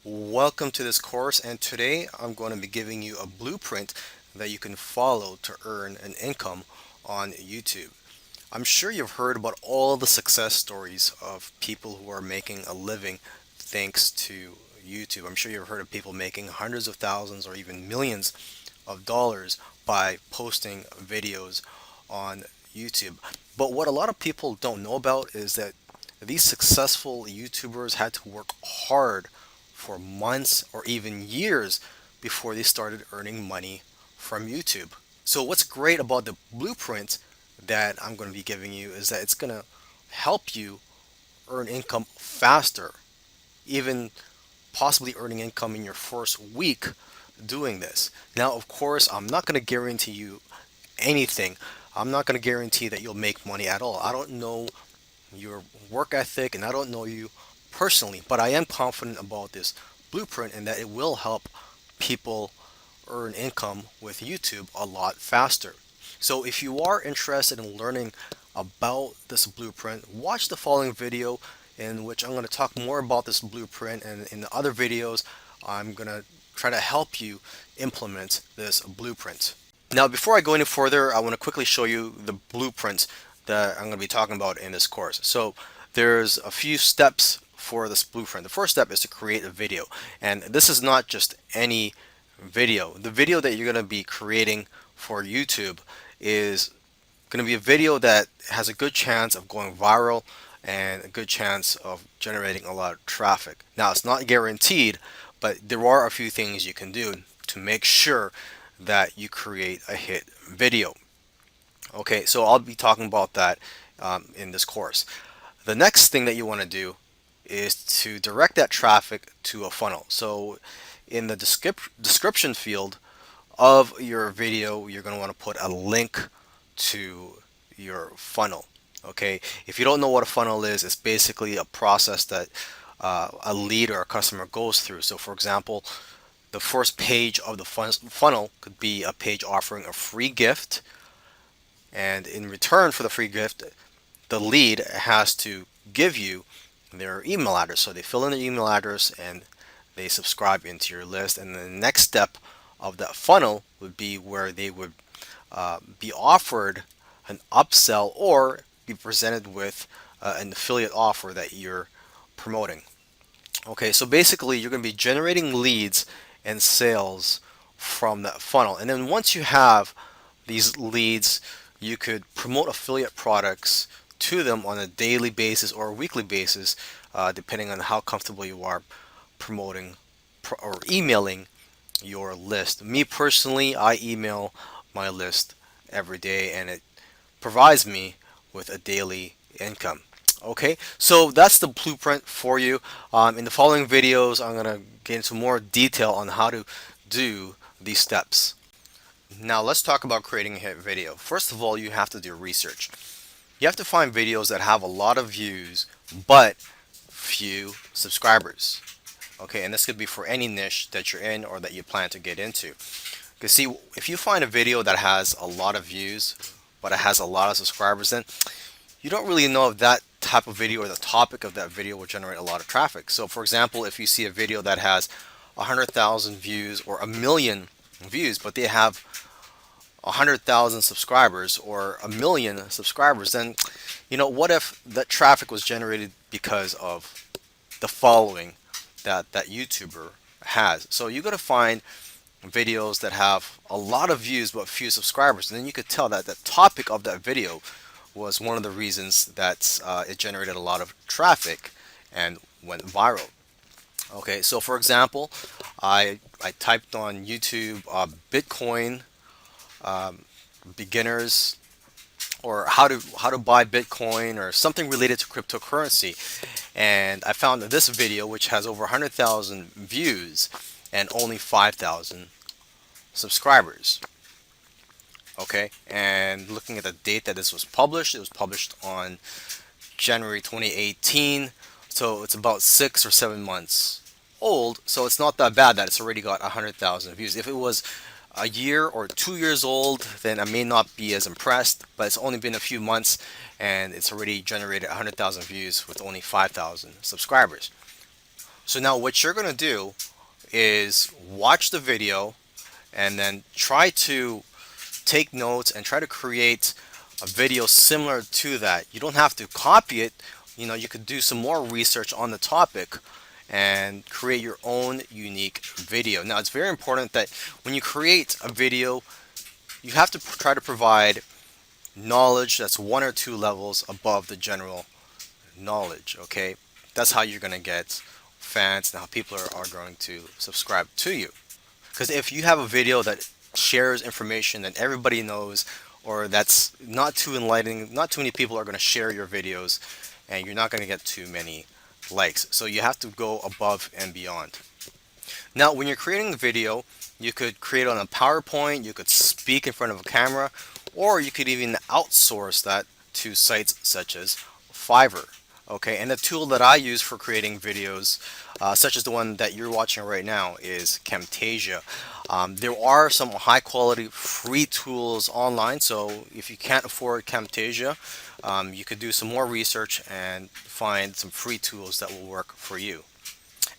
Welcome to this course, and today I'm going to be giving you a blueprint that you can follow to earn an income on YouTube. I'm sure you've heard about all the success stories of people who are making a living thanks to YouTube. I'm sure you've heard of people making hundreds of thousands or even millions of dollars by posting videos on YouTube. But what a lot of people don't know about is that these successful YouTubers had to work hard for months or even years before they started earning money from YouTube. So, what's great about the blueprint that I'm going to be giving you is that it's going to help you earn income faster, even possibly earning income in your first week doing this. Now, of course, I'm not going to guarantee you anything. I'm not going to guarantee that you'll make money at all. I don't know your work ethic and I don't know you personally, but I am confident about this blueprint and that it will help people earn income with YouTube a lot faster. So if you are interested in learning about this blueprint, watch the following video in which I'm going to talk more about this blueprint, and in the other videos I'm going to try to help you implement this blueprint. Now, before I go any further, I want to quickly show you the blueprint that I'm going to be talking about in this course. So there's a few steps for this blueprint. The first step is to create a video. And this is not just any video. The video that you're going to be creating for YouTube is going to be a video that has a good chance of going viral and a good chance of generating a lot of traffic. Now, it's not guaranteed, but there are a few things you can do to make sure that you create a hit video. Okay, so I'll be talking about that in this course. The next thing that you want to do is to direct that traffic to a funnel. So in the description field of your video, you're going to want to put a link to your funnel. Okay, if you don't know what a funnel is, it's basically a process that a lead or a customer goes through. So for example, the first page of the funnel could be a page offering a free gift, and in return for the free gift, the lead has to give you their email address. So they fill in their email address and they subscribe into your list. And the next step of that funnel would be where they would be offered an upsell or be presented with an affiliate offer that you're promoting. Okay, so basically you're going to be generating leads and sales from that funnel. And then once you have these leads, you could promote affiliate products to them on a daily basis or a weekly basis, depending on how comfortable you are promoting or emailing your list. Me personally, I email my list every day and it provides me with a daily income. Okay, so that's the blueprint for you. In the following videos, I'm going to get into more detail on how to do these steps. Now let's talk about creating a hit video. First of all, you have to do research. You have to find videos that have a lot of views but few subscribers. Okay, and this could be for any niche that you're in or that you plan to get into. Because see, if you find a video that has a lot of views but it has a lot of subscribers, then you don't really know if that type of video or the topic of that video will generate a lot of traffic. So for example, if you see a video that has 100,000 views or a million views, but they have 100,000 subscribers or a million subscribers, then what if that traffic was generated because of the following that YouTuber has? So you got to find videos that have a lot of views but few subscribers, and then you could tell that the topic of that video was one of the reasons that it generated a lot of traffic and went viral. Okay, so for example, I typed on YouTube Bitcoin beginners, or how to buy Bitcoin, or something related to cryptocurrency, and I found this video which has over 100,000 views and only 5,000 subscribers. Okay, and looking at the date that this was published, it was published on January 2018, so it's about 6 or 7 months old. So it's not that bad that it's already got 100,000 views. If it was a year or 2 years old, then I may not be as impressed, but it's only been a few months and it's already generated 100,000 views with only 5,000 subscribers. So now what you're going to do is watch the video and then try to take notes and try to create a video similar to that. You don't have to copy it. You could do some more research on the topic and create your own unique video. Now, it's very important that when you create a video, you have to try to provide knowledge that's one or two levels above the general knowledge, okay? That's how you're going to get fans and how people are going to subscribe to you. Because if you have a video that shares information that everybody knows, or that's not too enlightening, not too many people are going to share your videos, and you're not going to get too many likes. So you have to go above and beyond. Now, when you're creating a video, you could create on a PowerPoint, you could speak in front of a camera, or you could even outsource that to sites such as Fiverr. Okay, and the tool that I use for creating videos, such as the one that you're watching right now, is Camtasia. There are some high quality free tools online, so if you can't afford Camtasia, you could do some more research and find some free tools that will work for you.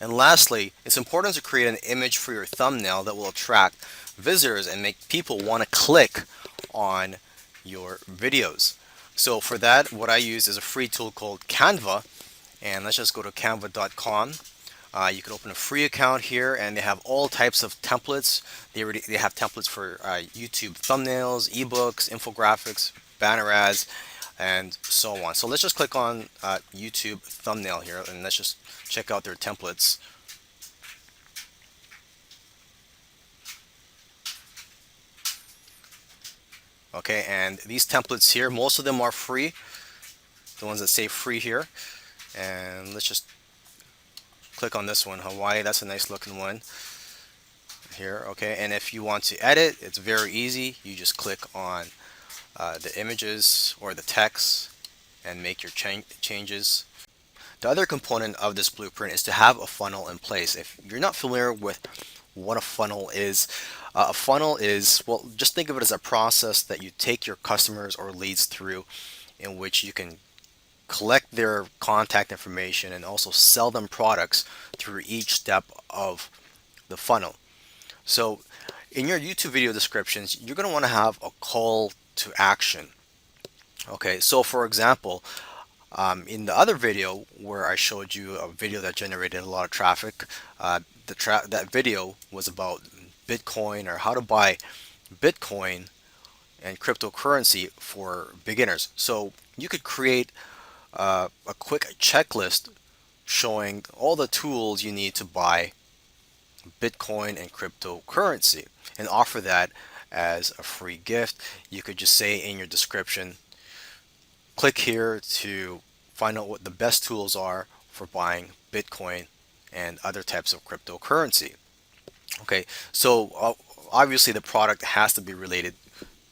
And lastly, it's important to create an image for your thumbnail that will attract visitors and make people want to click on your videos. So for that, what I use is a free tool called Canva, and let's just go to canva.com. You can open a free account here, and they have all types of templates. They have templates for YouTube thumbnails, ebooks, infographics, banner ads, and so on. So let's just click on YouTube thumbnail here, and let's just check out their templates. Okay, and these templates here, most of them are free, the ones that say free here. And let's just click on this one, Hawaii. That's a nice looking one here. Okay, and if you want to edit, it's very easy. You just click on the images or the text and make your changes. The other component of this blueprint is to have a funnel in place. If you're not familiar with what a funnel is, well, just think of it as a process that you take your customers or leads through, in which you can collect their contact information and also sell them products through each step of the funnel. So in your YouTube video descriptions, you're going to want to have a call to action. Okay, so for example, in the other video where I showed you a video that generated a lot of traffic, that video was about Bitcoin, or how to buy Bitcoin and cryptocurrency for beginners. So you could create a quick checklist showing all the tools you need to buy Bitcoin and cryptocurrency and offer that as a free gift. You could just say in your description, click here to find out what the best tools are for buying Bitcoin and other types of cryptocurrency. Okay, so obviously the product has to be related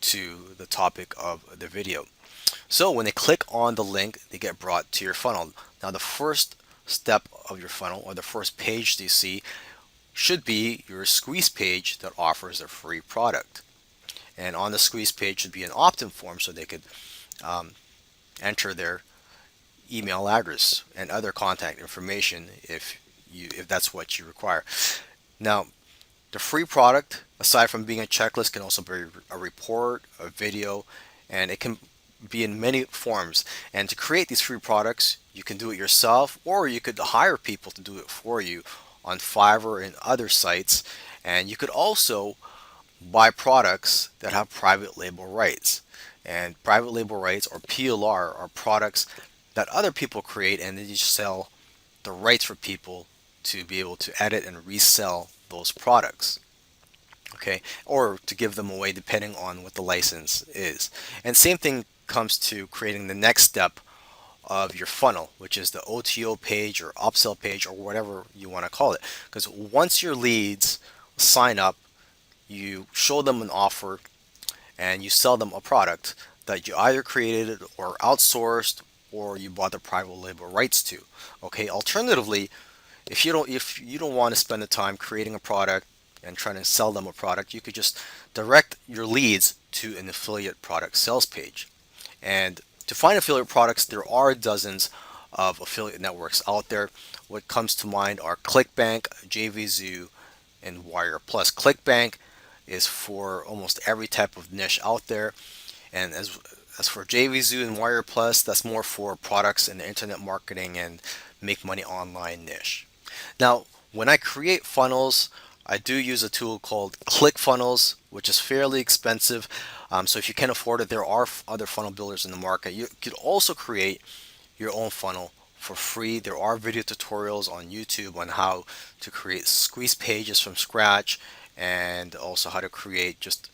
to the topic of the video. So when they click on the link, they get brought to your funnel. Now the first step of your funnel, or the first page you see, should be your squeeze page that offers a free product. And on the squeeze page should be an opt-in form, so they could enter their email address and other contact information if that's what you require. Now, the free product, aside from being a checklist, can also be a report, a video, and it can be in many forms. And to create these free products, you can do it yourself, or you could hire people to do it for you on Fiverr and other sites. And you could also buy products that have private label rights. And private label rights, or PLR, are products that other people create, and then you sell the rights for people to be able to edit and resell those products. Okay, or to give them away depending on what the license is. And same thing comes to creating the next step of your funnel, which is the OTO page or upsell page or whatever you want to call it. Because once your leads sign up, you show them an offer and you sell them a product that you either created or outsourced, or you bought the private label rights to. Okay, alternatively, if you don't want to spend the time creating a product and trying to sell them a product, you could just direct your leads to an affiliate product sales page. And to find affiliate products, there are dozens of affiliate networks out there. what comes to mind are ClickBank, JVZoo, and Wire Plus. ClickBank is for almost every type of niche out there, and as for JVZoo and Wire Plus, that's more for products and internet marketing and make money online niche. Now, when I create funnels, I do use a tool called ClickFunnels, which is fairly expensive. So if you can't afford it, there are other funnel builders in the market. You could also create your own funnel for free. There are video tutorials on YouTube on how to create squeeze pages from scratch and also how to create just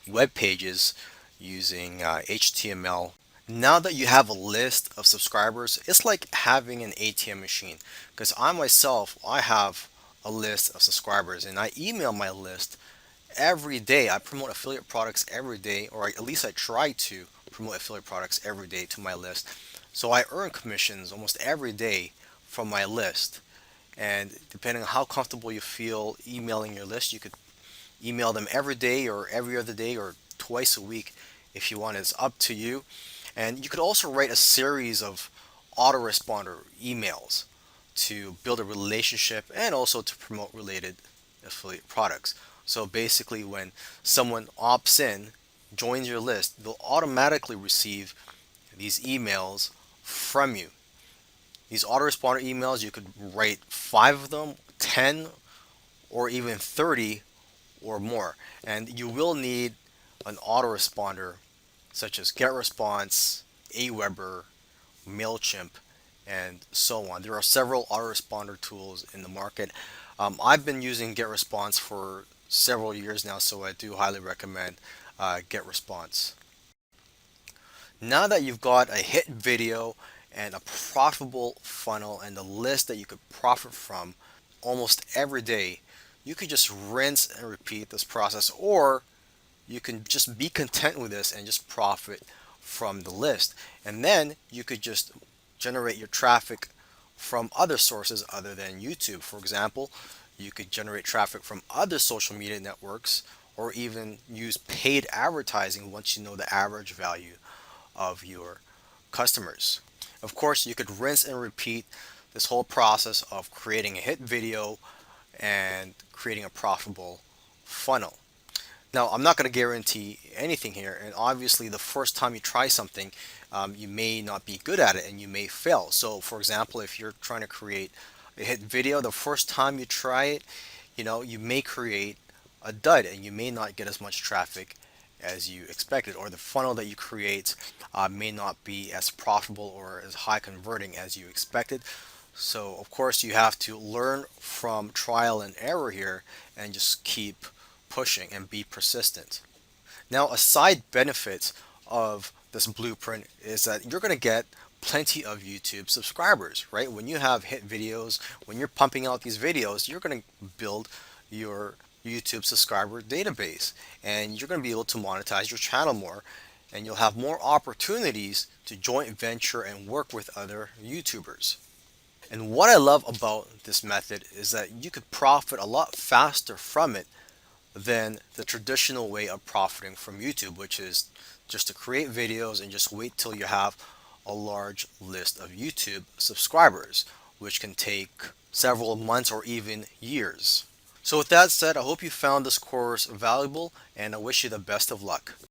web pages using HTML. Now that you have a list of subscribers, it's like having an ATM machine. Because I myself, I have a list of subscribers and I email my list every day. I promote affiliate products every day, or at least I try to promote affiliate products every day to my list. So I earn commissions almost every day from my list. And depending on how comfortable you feel emailing your list, you could email them every day or every other day or twice a week if you want. It's up to you. And you could also write a series of autoresponder emails to build a relationship and also to promote related affiliate products. So basically, when someone opts in, joins your list, they'll automatically receive these emails from you. These autoresponder emails, you could write 5 of them, 10, or even 30 or more. And you will need an autoresponder such as GetResponse, Aweber, MailChimp, and so on. There are several autoresponder tools in the market. I've been using GetResponse for several years now, so I do highly recommend GetResponse. Now that you've got a hit video and a profitable funnel and a list that you could profit from almost every day, you could just rinse and repeat this process, or you can just be content with this and just profit from the list. And then you could just generate your traffic from other sources other than YouTube. For example, you could generate traffic from other social media networks or even use paid advertising once you know the average value of your customers. Of course, you could rinse and repeat this whole process of creating a hit video and creating a profitable funnel. Now, I'm not going to guarantee anything here, and obviously, the first time you try something, you may not be good at it and you may fail. So, for example, if you're trying to create a hit video, the first time you try it, you may create a dud and you may not get as much traffic as you expected, or the funnel that you create may not be as profitable or as high converting as you expected. So, of course, you have to learn from trial and error here and just keep pushing and be persistent. Now, a side benefit of this blueprint is that you're going to get plenty of YouTube subscribers, right? When you have hit videos, when you're pumping out these videos, you're going to build your YouTube subscriber database and you're going to be able to monetize your channel more, and you'll have more opportunities to joint venture and work with other YouTubers. And what I love about this method is that you could profit a lot faster from it than the traditional way of profiting from YouTube, which is just to create videos and just wait till you have a large list of YouTube subscribers, which can take several months or even years. So with that said, I hope you found this course valuable and I wish you the best of luck.